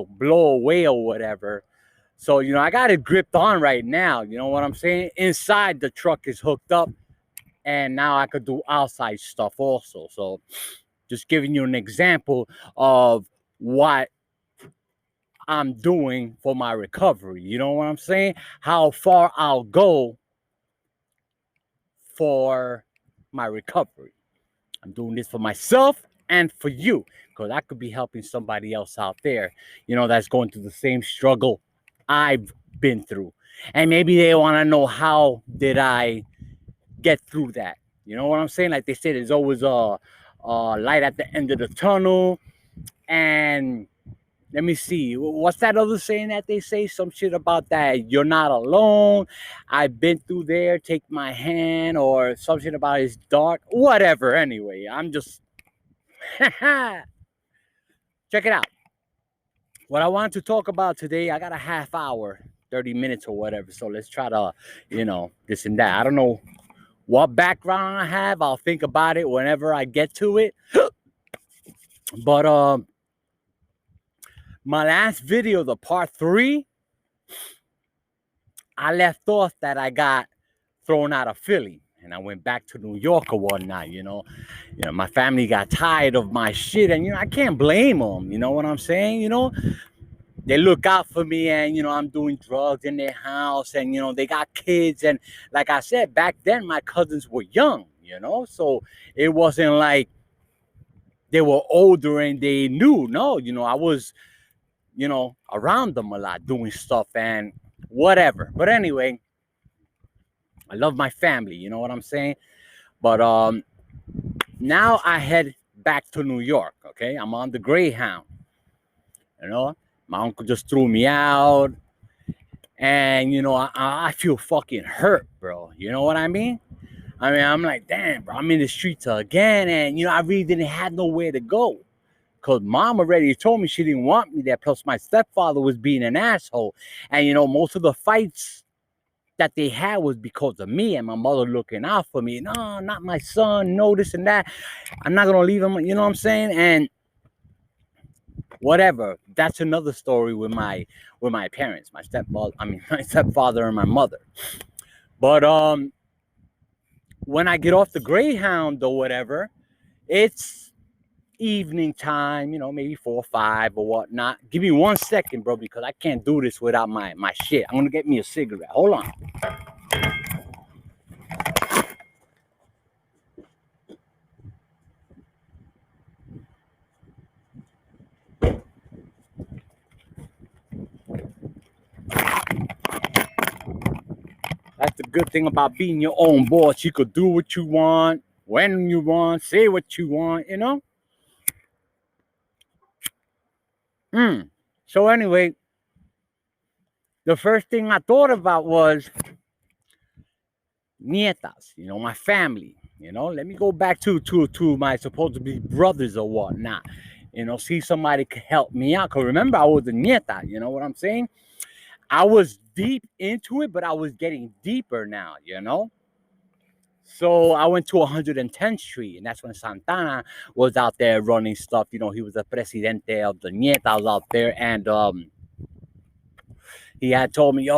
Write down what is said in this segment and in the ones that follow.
blow away or whatever. So, I got it gripped on right now. You know what I'm saying? Inside the truck is hooked up, and now I could do outside stuff also. So, just giving you an example of what I'm doing for my recovery. You know what I'm saying? How far I'll go for my recovery. I'm doing this for myself and for you, because I could be helping somebody else out there, that's going through the same struggle I've been through. And maybe they want to know, how did I get through that? You know what I'm saying? Like they said, there's always a light at the end of the tunnel. And let me see, what's that other saying that they say? Some shit about that. You're not alone. I've been through there. Take my hand, or some shit about it's dark. Whatever. Anyway, I'm just check it out. What I wanted to talk about today, I got a half hour, 30 minutes or whatever. So let's try to, this and that. I don't know what background I have. I'll think about it whenever I get to it. But my last video, the part 3, I left off that I got thrown out of Philly and I went back to New York or whatnot. My family got tired of my shit, and I can't blame them. You know what I'm saying? They look out for me, and I'm doing drugs in their house, and they got kids, and like I said, back then my cousins were young, so it wasn't like they were older and they knew. No, I was around them a lot, doing stuff and whatever. But anyway, I love my family, you know what I'm saying? But now I head back to New York, okay? I'm on the Greyhound, my uncle just threw me out, and I feel fucking hurt, bro. You know what I mean? I'm like, damn, bro, I'm in the streets again, and I really didn't have nowhere to go, because mom already told me she didn't want me there. Plus my stepfather was being an asshole, and most of the fights that they had was because of me and my mother looking out for me. No, not my son, no, this and that. I'm not gonna leave him, you know what I'm saying? And whatever. That's another story with my parents, my stepfather and my mother. But when I get off the Greyhound or whatever, it's evening time, maybe 4 or 5 or whatnot. Give me 1 second, bro, because I can't do this without my shit. I'm gonna get me a cigarette. Hold on. That's the good thing about being your own boss. You could do what you want, when you want, say what you want, So anyway, the first thing I thought about was Ñetas, my family. Let me go back to my supposed to be brothers or whatnot. See somebody could help me out. Because remember, I was a Ñeta, you know what I'm saying? I was deep into it, but I was getting deeper now, So I went to 110th Street, and that's when Santana was out there running stuff. He was the presidente of the Ñetas out there, and he had told me,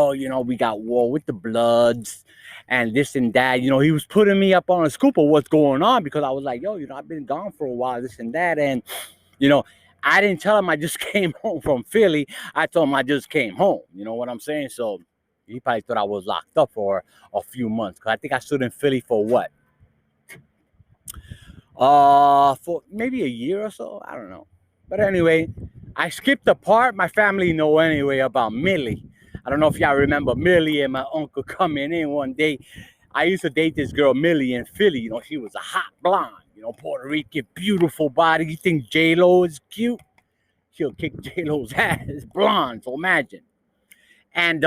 we got war with the Bloods and this and that. He was putting me up on a scoop of what's going on, because I was like, I've been gone for a while, this and that. And, I didn't tell him I just came home from Philly. I told him I just came home. You know what I'm saying? So he probably thought I was locked up for a few months, because I think I stood in Philly for what? For maybe a year or so. I don't know. But anyway, I skipped the part. My family know anyway about Millie. I don't know if y'all remember Millie and my uncle coming in one day. I used to date this girl, Millie, in Philly. She was a hot blonde, Puerto Rican, beautiful body. You think J-Lo is cute? She'll kick J-Lo's ass. It's blonde, so imagine. And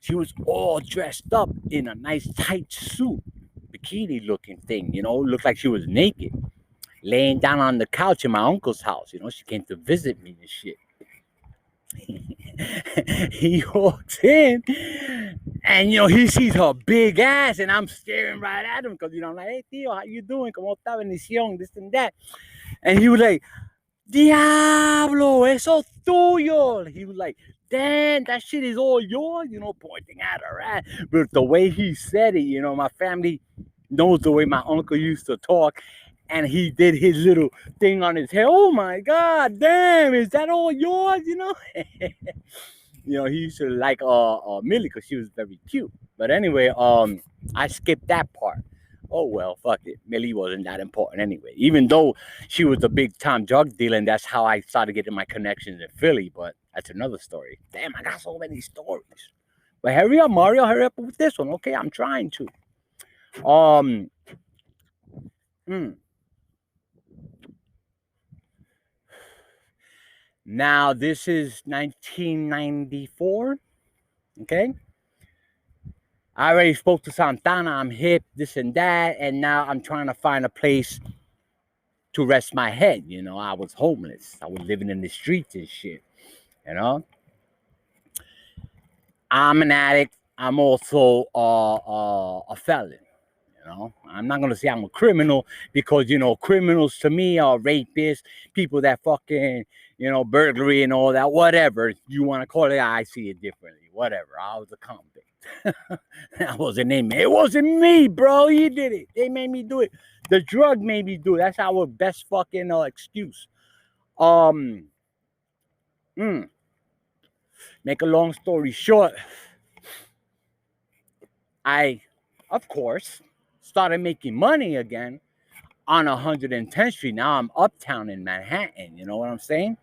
she was all dressed up in a nice tight suit, bikini looking thing, looked like she was naked, laying down on the couch in my uncle's house. She came to visit me and shit. He walks in, and he sees her big ass, and I'm staring right at him, because I'm like, hey tío, how you doing? Como esta bendición, this and that. And he was like, Diablo, eso tuyo. He was like, damn, that shit is all yours, pointing at her ass. But the way he said it, my family knows the way my uncle used to talk. And he did his little thing on his head. Oh my God, damn, is that all yours? He used to like Millie because she was very cute. But anyway, I skipped that part. Oh well, fuck it. Millie wasn't that important anyway. Even though she was a big time drug dealer, and that's how I started getting my connections in Philly. But that's another story. Damn, I got so many stories. But hurry up, Mario. Hurry up with this one. Okay, I'm trying to. Um. Now this is 1994. Okay. I already spoke to Santana. I'm hip, this and that, and now I'm trying to find a place to rest my head. I was homeless. I was living in the streets and shit. I'm an addict. I'm also a felon. I'm not gonna say I'm a criminal because criminals to me are rapists, people that fucking burglary and all that, whatever you want to call it. I see it differently. Whatever. I was a convict. That wasn't me. It wasn't me, bro. You did it. They made me do it. The drug made me do it. That's our best fucking excuse. Make a long story short, I, of course, started making money again on 110th Street. Now I'm uptown in Manhattan. You know what I'm saying?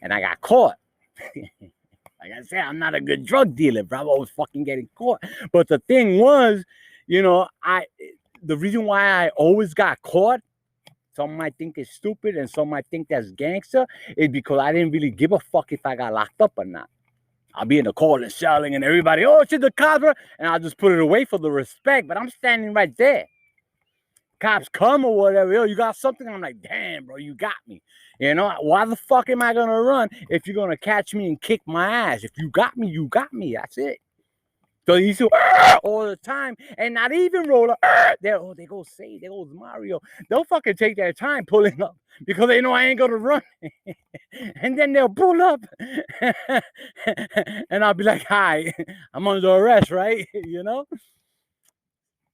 And I got caught. Like I said, I'm not a good drug dealer, bro. I was fucking getting caught. But the thing was, the reason why I always got caught, some might think it's stupid and some might think that's gangster, is because I didn't really give a fuck if I got locked up or not. I'll be in the corner shouting and everybody, oh, shit, the cops, and I'll just put it away for the respect, but I'm standing right there. Cops come or whatever, yo, you got something? I'm like, damn, bro, you got me. Why the fuck am I going to run if you're going to catch me and kick my ass? If you got me, you got me. That's it. So you see all the time and not even roll up. They go say, there goes Mario. They'll fucking take their time pulling up because they know I ain't going to run. And then they'll pull up. And I'll be like, hi, I'm under arrest, right?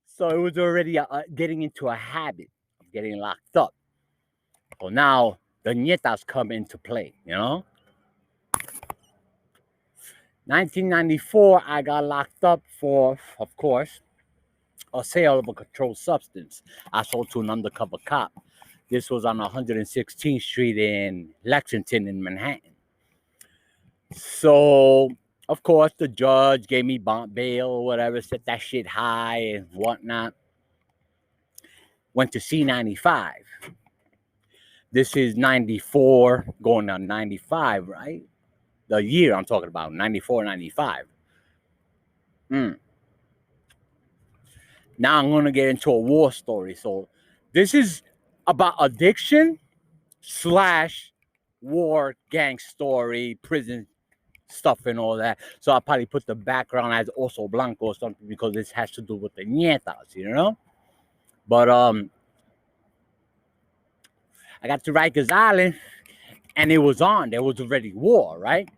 So it was already getting into a habit of getting locked up. So now the Ñetas come into play, 1994, I got locked up for, of course, a sale of a controlled substance. I sold to an undercover cop. This was on 116th Street in Lexington in Manhattan. So, of course, the judge gave me bond bail or whatever, set that shit high and whatnot. Went to C95. This is 94 going on 95, right? The year I'm talking about, 94, 95. Now I'm going to get into a war story. So this is about addiction / war, gang story, prison stuff and all that. So I'll probably put the background as Oso Blanco or something because this has to do with the Ñetas, But I got to Rikers Island and it was on. There was already war, right?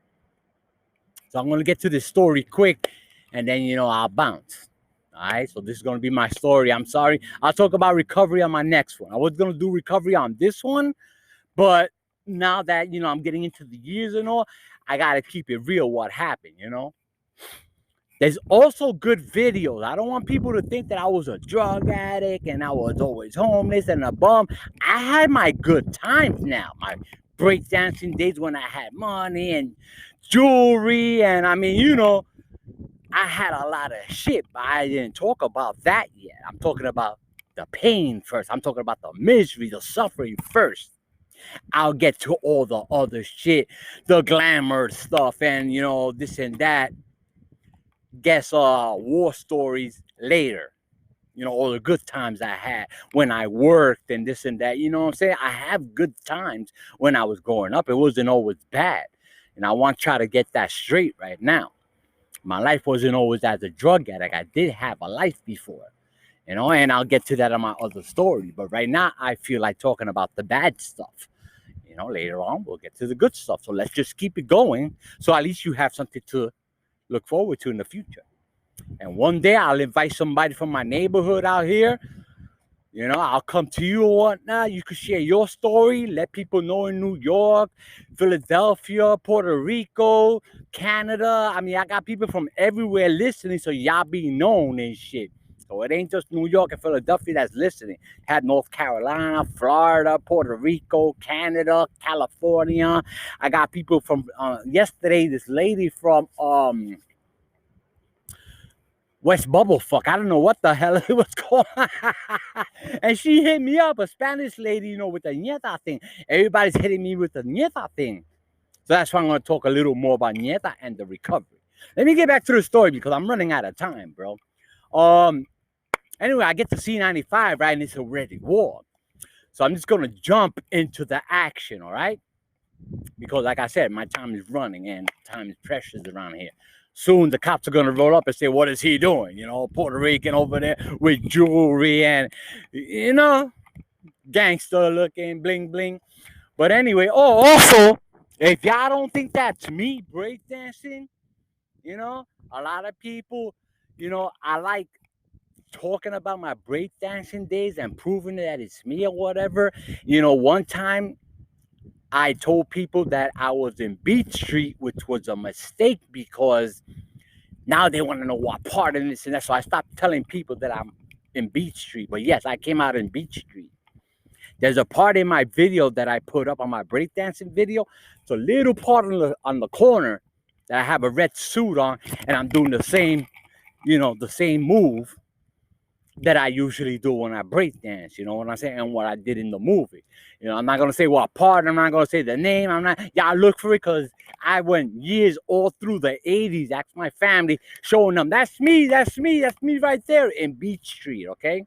So I'm going to get to this story quick and then, I'll bounce. All right, so this is going to be my story. I'm sorry. I'll talk about recovery on my next one. I was going to do recovery on this one, but now that, I'm getting into the years and all, I got to keep it real what happened, There's also good videos. I don't want people to think that I was a drug addict and I was always homeless and a bum. I had my good times now. My breakdancing days when I had money and jewelry. And I mean, I had a lot of shit, but I didn't talk about that yet. I'm talking about the pain first. I'm talking about the misery, the suffering first. I'll get to all the other shit, the glamour stuff and, this and that. Guess war stories later. All the good times I had when I worked and this and that. You know what I'm saying? I have good times when I was growing up. It wasn't always bad. And I want to try to get that straight right now. My life wasn't always as a drug addict. I did have a life before, and I'll get to that in my other story. But right now, I feel like talking about the bad stuff, later on we'll get to the good stuff. So let's just keep it going. So at least you have something to look forward to in the future. And one day I'll invite somebody from my neighborhood out here. I'll come to you or whatnot. You could share your story. Let people know in New York, Philadelphia, Puerto Rico, Canada. I mean, I got people from everywhere listening, so y'all be known and shit. So it ain't just New York and Philadelphia that's listening. Had North Carolina, Florida, Puerto Rico, Canada, California. I got people from yesterday. This lady from West Bubblefuck. I don't know what the hell it was called. And she hit me up, a Spanish lady, with the Ñeta thing. Everybody's hitting me with the Ñeta thing. So that's why I'm going to talk a little more about Ñeta and the recovery. Let me get back to the story because I'm running out of time, bro. Anyway, I get to C95, right? And it's already war. So I'm just going to jump into the action, all right? Because like I said, my time is running and time is precious around here. Soon the cops are going to roll up and say, what is he doing? Puerto Rican over there with jewelry and, gangster looking, bling, bling. But anyway, also, if y'all don't think that's me breakdancing, a lot of people, I like talking about my breakdancing days and proving that it's me or whatever. One time I told people that I was in Beach Street, which was a mistake because now they want to know what part of this and that. So I stopped telling people that I'm in Beach Street. But yes, I came out in Beach Street. There's a part in my video that I put up on my breakdancing video. It's a little part on the corner that I have a red suit on and I'm doing the same, the same move that I usually do when I breakdance, you know what I'm saying, and what I did in the movie. I'm not going to say what part, I'm not going to say the name, y'all look for it because I went years all through the 80s, ask my family, showing them, that's me right there in Beach Street, okay?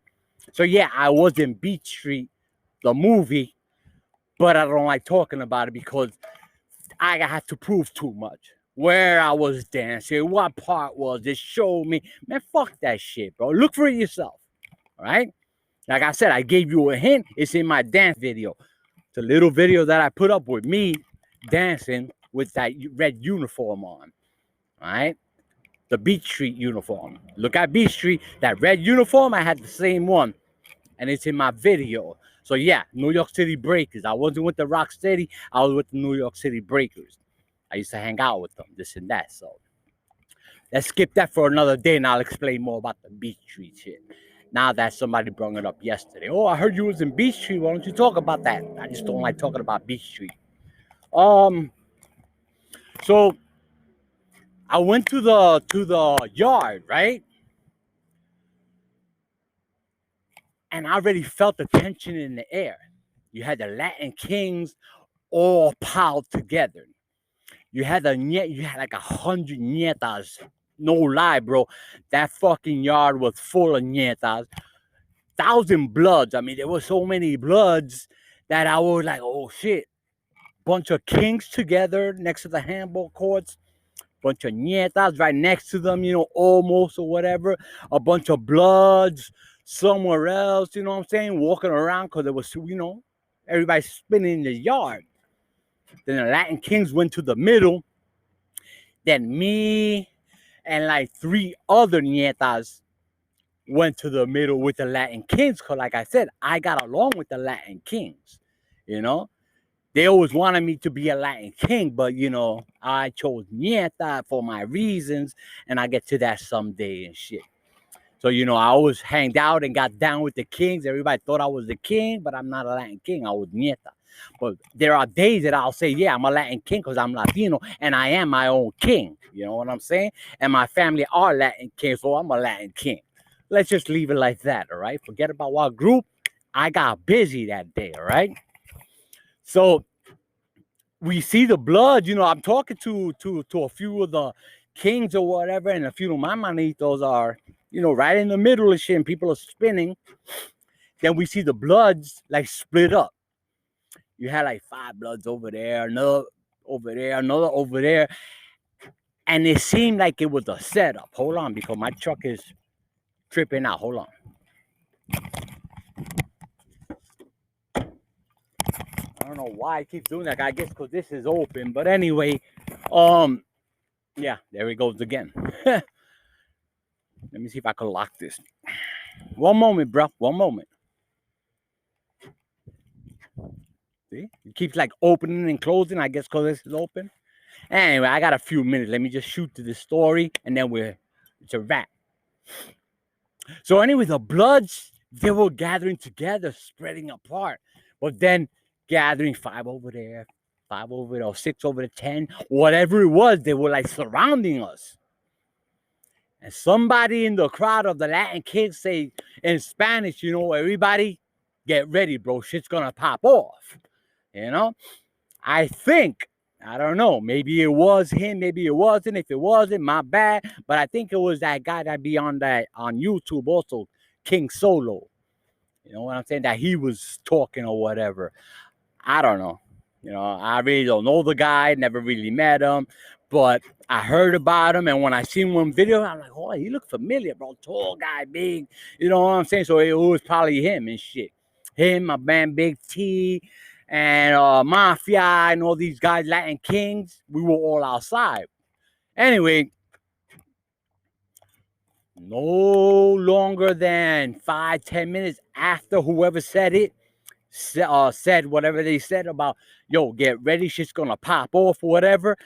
So yeah, I was in Beach Street, the movie, but I don't like talking about it because I have to prove too much. Where I was dancing, what part was it, show me. Man, fuck that shit, bro. Look for it yourself, all right? Like I said, I gave you a hint. It's in my dance video. It's a little video that I put up with me dancing with that red uniform on, all right? The Beach Street uniform. Look at Beach Street, that red uniform, I had the same one, and it's in my video. So yeah, New York City Breakers. I wasn't with the Rock City, I was with the New York City Breakers. I used to hang out with them, this and that. So let's skip that for another day and I'll explain more about the Beach Street shit. Now that somebody brought it up yesterday. Oh, I heard you was in Beach Street. Why don't you talk about that? I just don't like talking about Beach Street. So I went to the yard, right? And I already felt the tension in the air. You had the Latin Kings all piled together. You had like 100 Ñetas. No lie, bro. That fucking yard was full of Ñetas. 1,000 bloods. I mean, there were so many bloods that I was like, oh shit. Bunch of kings together next to the handball courts. Bunch of Ñetas right next to them, almost or whatever. A bunch of bloods somewhere else, you know what I'm saying? Walking around because there was, everybody spinning in the yard. Then the Latin Kings went to the middle. Then me and like 3 other Ñetas went to the middle with the Latin Kings. Because like I said, I got along with the Latin Kings. They always wanted me to be a Latin King. But, I chose Ñeta for my reasons. And I'll get to that someday and shit. So, I always hanged out and got down with the kings. Everybody thought I was the king. But I'm not a Latin King. I was Ñeta. But there are days that I'll say, yeah, I'm a Latin king because I'm Latino and I am my own king. You know what I'm saying? And my family are Latin kings, so I'm a Latin king. Let's just leave it like that, all right? Forget about what group. I got busy that day, all right? So we see the blood. I'm talking to a few of the kings or whatever, and a few of my manitos are, right in the middle of shit, and people are spinning. Then we see the bloods like split up. You had like 5 bloods over there, another over there, another over there. And it seemed like it was a setup. Hold on, because my truck is tripping out. Hold on. don't know why I keep doing that. I guess because this is open. But anyway, yeah, there it goes again. Let me see if I can lock this. One moment, bro. One moment. See? It keeps like opening and closing, I guess, because this is open. Anyway, I got a few minutes. Let me just shoot to the story, and then it's a wrap. So anyway, the Bloods, they were gathering together, spreading apart. But then gathering 5 over there, 5 over there, 6 over there, 10, whatever it was, they were like surrounding us. And somebody in the crowd of the Latin kids say in Spanish, everybody get ready, bro. Shit's gonna pop off. I think, I don't know, maybe it was him, maybe it wasn't. If it wasn't, my bad. But I think it was that guy that be on YouTube also, King Solo. You know what I'm saying? That he was talking or whatever. I don't know. I really don't know the guy, never really met him, but I heard about him, and when I seen one video, I'm like, oh, he looked familiar, bro. Tall guy, big, you know what I'm saying? So it was probably him and shit. Him, my man Big T, and Mafia, and all these guys, Latin Kings, we were all outside. Anyway, no longer than 5-10 minutes after whoever said it, said whatever they said about, yo, get ready, shit's gonna pop off or whatever.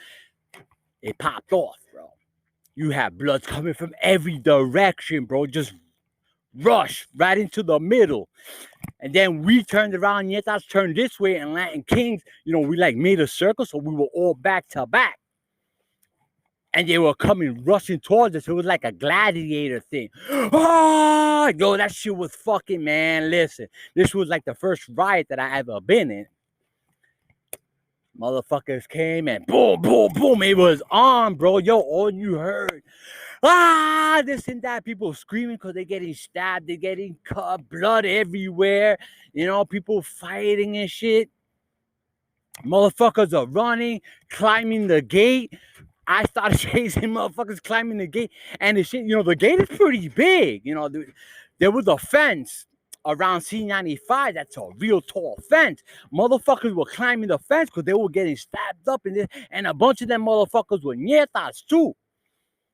It popped off, bro. You have Bloods coming from every direction, bro. Just rush right into the middle. And then we turned around, Ñetas turned this way, and Latin Kings, we like made a circle, so we were all back to back. And they were coming, rushing towards us. It was like a gladiator thing. Oh, yo, that shit was fucking, man. Listen, this was like the first riot that I ever been in. Motherfuckers came and boom, boom, boom. It was on, bro. Yo, all you heard, this and that. People screaming because they're getting stabbed. They're getting cut, blood everywhere. People fighting and shit. Motherfuckers are running, climbing the gate. I started chasing motherfuckers climbing the gate, and the shit, the gate is pretty big. There was a fence around C95. That's a real tall fence. Motherfuckers were climbing the fence because they were getting stabbed up in this, and a bunch of them motherfuckers were Ñetas too.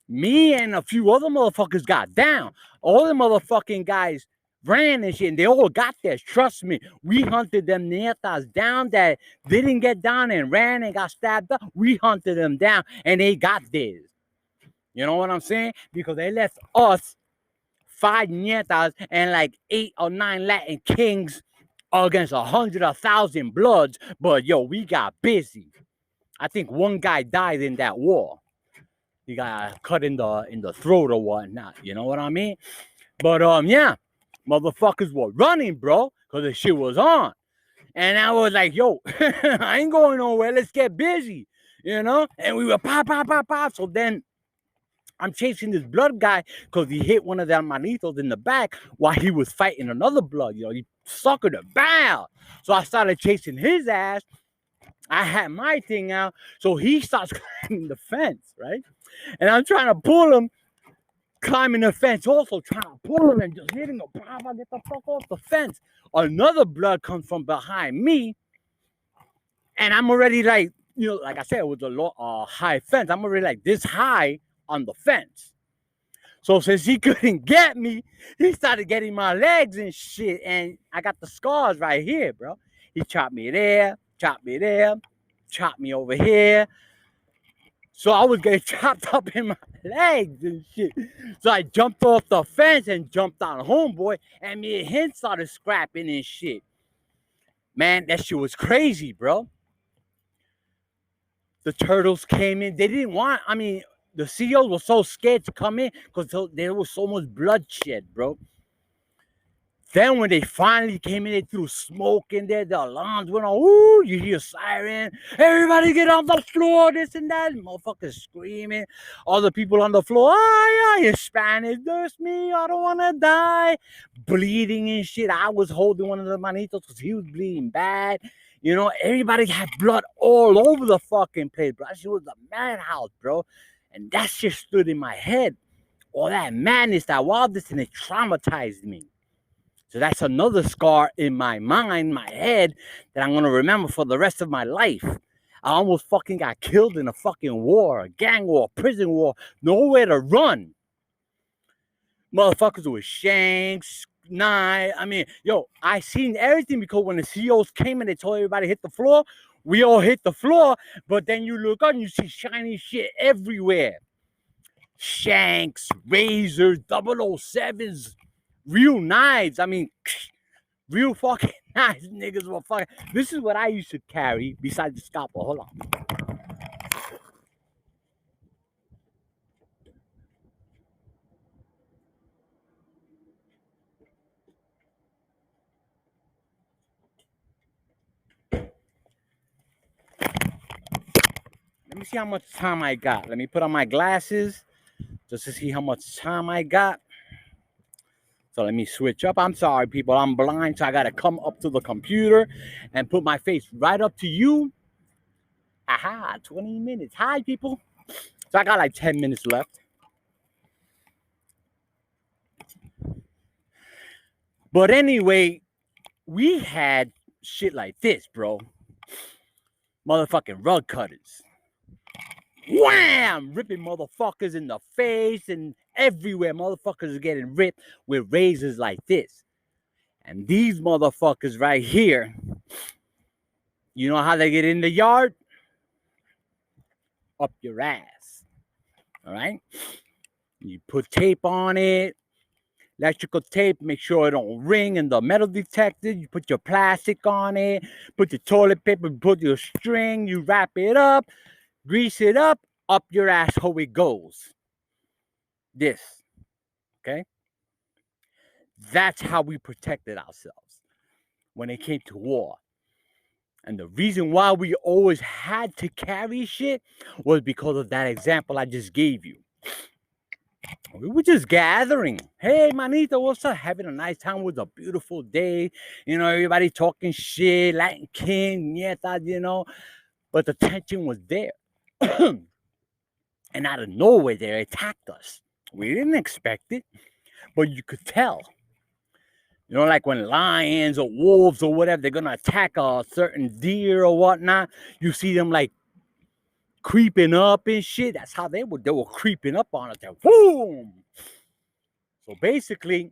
Me and a few other motherfuckers got down. All the motherfucking guys ran and shit, and they all got there. Trust me, we hunted them Ñetas down that didn't get down and ran and got stabbed up. We hunted them down, and they got theirs. You know what I'm saying? Because they left us 5 Ñetas and like 8 or 9 Latin Kings against 100, 1,000 Bloods. But yo, we got busy. I think one guy died in that war. He got cut in the throat or whatnot. You know what I mean? But yeah. Motherfuckers were running, bro, because the shit was on. And I was like, yo, I ain't going nowhere. Let's get busy, And we were pop, pop, pop, pop. So then I'm chasing this Blood guy because he hit one of the hermanitos in the back while he was fighting another Blood. He suckered a bow. So I started chasing his ass. I had my thing out. So he starts climbing the fence, right? And I'm trying to pull him. Climbing the fence, also trying to pull him and just hitting him. Get the fuck off the fence. Another Blood comes from behind me, and I'm already like, like I said, it was a high fence. I'm already like this high on the fence. So since he couldn't get me, he started getting my legs and shit, and I got the scars right here, bro. He chopped me there, chopped me over here. So I was getting chopped up in my legs and shit. So I jumped off the fence and jumped on homeboy, and me and him started scrapping and shit. Man, that shit was crazy, bro. The turtles came in. They didn't want, the CEOs were so scared to come in because there was so much bloodshed, bro. Then when they finally came in, they threw smoke in there. The alarms went on. Ooh, you hear siren. Everybody get on the floor, this and that. Motherfuckers screaming. All the people on the floor, yeah, Spanish, there's me. I don't want to die. Bleeding and shit. I was holding one of the manitos because he was bleeding bad. Everybody had blood all over the fucking place, bro. That shit was a madhouse, bro. And that shit stood in my head. All that madness, that wildness, and it traumatized me. So that's another scar in my mind, my head, that I'm gonna remember for the rest of my life. I almost fucking got killed in a fucking war, a gang war, prison war, nowhere to run. Motherfuckers with shanks, knives. I mean, yo, I seen everything because when the CEOs came and they told everybody to hit the floor, we all hit the floor. But then you look up and you see shiny shit everywhere. Shanks, razors, 007s, real knives. I mean, real fucking knives, niggas were fucking. This is what I used to carry besides the scalpel. Hold on. Let me see how much time I got. Let me put on my glasses just to see how much time I got. So let me switch up. I'm sorry, people. I'm blind, so I got to come up to the computer and put my face right up to you. Aha, 20 minutes. Hi, people. So I got like 10 minutes left. But anyway, we had shit like this, bro. Motherfucking rug cutters. Wham! Ripping motherfuckers in the face and everywhere. Motherfuckers are getting ripped with razors like this. And these motherfuckers right here, you know how they get in the yard? Up your ass. All right? You put tape on it, electrical tape, make sure it don't ring in the metal detector. You put your plastic on it, put your toilet paper, put your string, you wrap it up, grease it up your asshole it goes. This, okay? That's how we protected ourselves when it came to war. And the reason why we always had to carry shit was because of that example I just gave you. We were just gathering. Hey, manito, what's up? Having a nice time. It was a beautiful day. You know, everybody talking shit, Latin King, Ñetas, you know. But the tension was there. And out of nowhere, they attacked us. We didn't expect it, but you could tell. You know, like when lions or wolves or whatever, they're going to attack a certain deer or whatnot. You see them like creeping up and shit. That's how they were creeping up on us. Boom! So basically,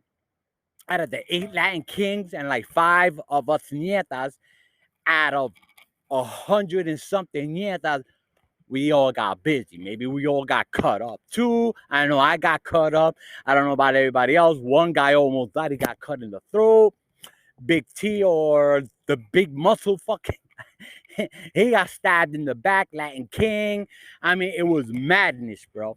out of the 8 Latin kings and like 5 of us Ñetas, out of 100 and something Ñetas, we all got busy. Maybe we all got cut up too. I know I got cut up. I don't know about everybody else. One guy almost died. He got cut in the throat. Big T, or the big muscle fucking, he got stabbed in the back, Latin King. I mean, it was madness, bro.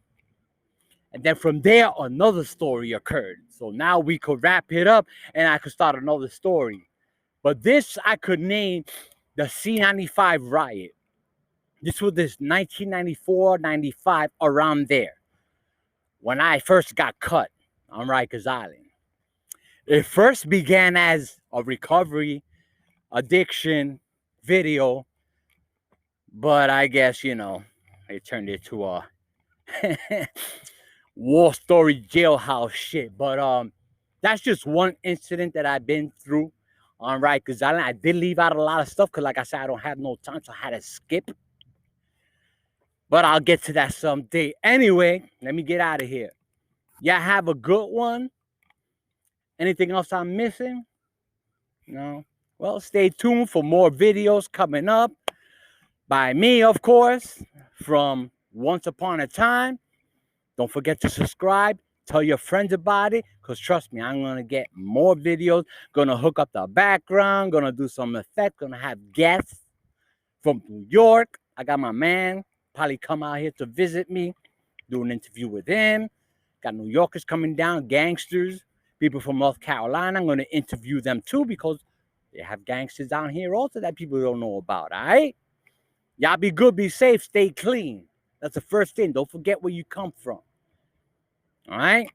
And then from there, another story occurred. So now we could wrap it up and I could start another story. But this I could name the C95 riot. This was this 1994, 95, around there, when I first got cut on Rikers Island. It first began as a recovery, addiction video, but I guess, you know, it turned into a war story jailhouse shit. But that's just one incident that I've been through on Rikers Island. I did leave out a lot of stuff because, like I said, I don't have no time, so I had to skip. But I'll get to that someday. Anyway, let me get out of here. Y'all have a good one. Anything else I'm missing? No? Well, stay tuned for more videos coming up by me, of course, from Once Upon a Time. Don't forget to subscribe. Tell your friends about it, because trust me, I'm going to get more videos. Going to hook up the background. Going to do some effects. Going to have guests from New York. I got my man probably come out here to visit me, do an interview with him. Got New Yorkers coming down, gangsters, people from North Carolina. I'm going to interview them too, because they have gangsters down here also that people don't know about, all right? Y'all be good, be safe, stay clean. That's the first thing. Don't forget where you come from. All right?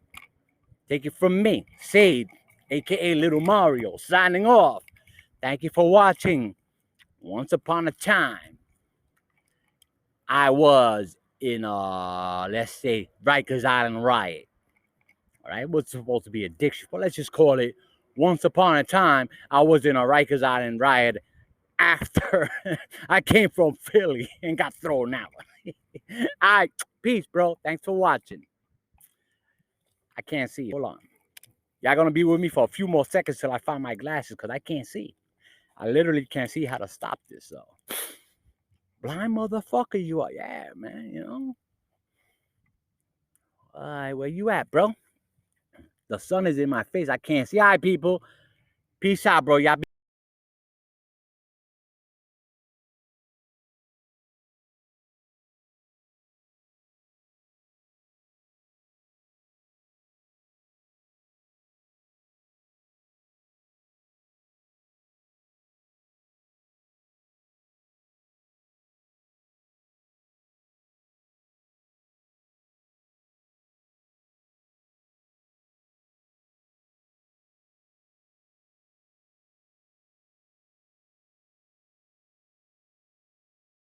Take it from me, Sade, a.k.a. Little Mario, signing off. Thank you for watching. Once upon a time, I was in, let's say, Rikers Island Riot. All right? What's supposed to be addiction, but let's just call it once upon a time, I was in a Rikers Island riot after I came from Philly and got thrown out. All right, peace, bro. Thanks for watching. I can't see. Hold on. Y'all gonna be with me for a few more seconds till I find my glasses because I can't see. I literally can't see how to stop this, though. Blind motherfucker you are. Yeah, man, you know. All right, where you at, bro? The sun is in my face. I can't see. All right, people. Peace out, bro. Y'all